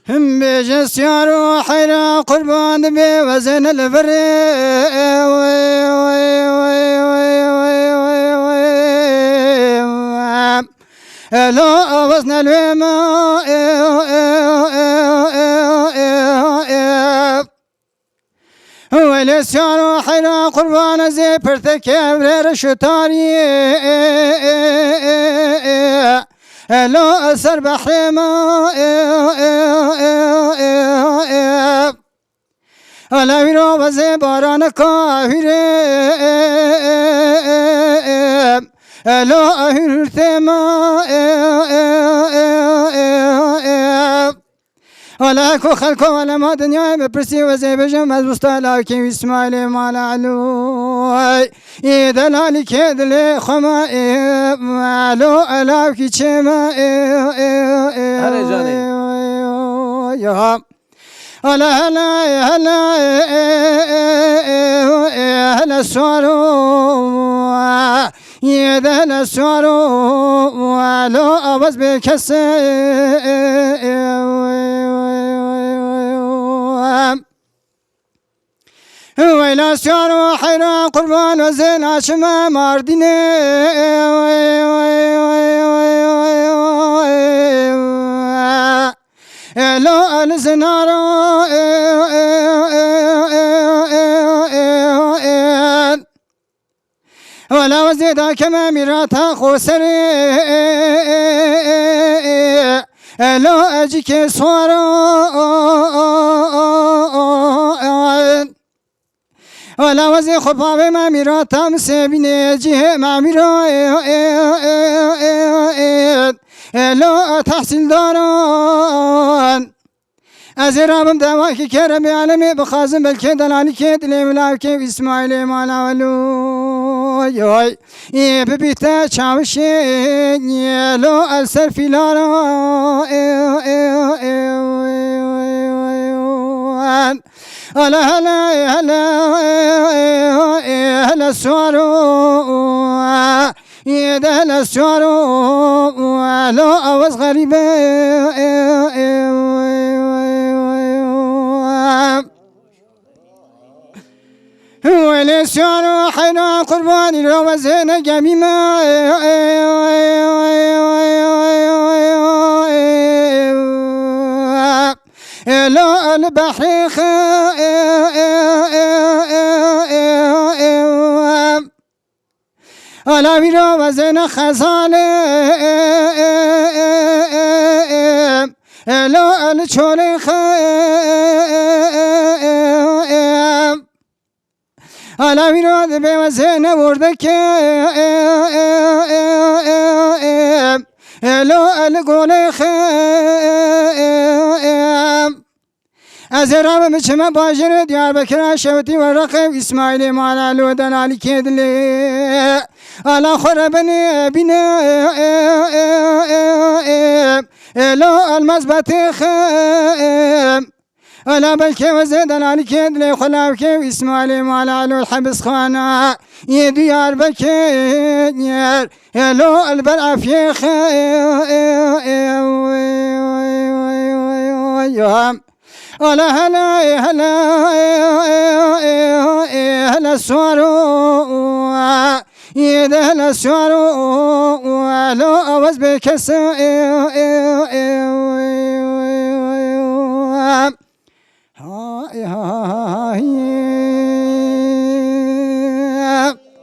هم بجسيار وحيرا قربان بوزن الفري لا وزن الوما ولسيار وحيرا قربان زي برتكب رشتاري لا أسر بحر ما ألا ويرو بزي باران كافر لا أهرت ما ولا كو خلقو ولا ما دنيا ببرسي وزي بجم أزبستا لكن إسماعيل ما لعلوي إذا لالك يدلي خما معلو ألاوكي چما هلا جاني هلا هلا هلا هلا سوارو إذا هلا سوارو معلو أبز بكسي ويلا سيار وحيرا قربان وزين عشما مارديني لا الزنار ولا وزيدا كما ميراتا خوسري لا أجيك صورا ولا وزي خبابي ما ميراتا مسيبيني جيه ما ميرا لا تحصيل داران أزرابم دواكي كرمي عالمي بخازم بالكي دلالي كي دلي ملاوكي إسماعيلي مالا ولو يوي ببيتا چاوشي لو ألسر في لارا هلا هلا هلا هلا سوارو يدا هلا سوارو لو أوز غريبة ويلي سوارو حينا قرباني لو وزينا جميمة لا البحيخ ولا ويرو وزين خزان لا الشوليخ ولا ويرو ذبي وزين وردك لا القوليخ أزراب مشما باجر ديار بكرا شوتي ورقب إسماعيل مالا لودن علي كيدلي على خربني بنا لا المزبط خام على بالكي وزيدن علي كيدلي خلاوكي إسماعيل مالا لو الحبس خانا يديار بكير لا البرع في خام ولا هلا هلا هلا سوارو يدا هلا سوارو لا أوز بكس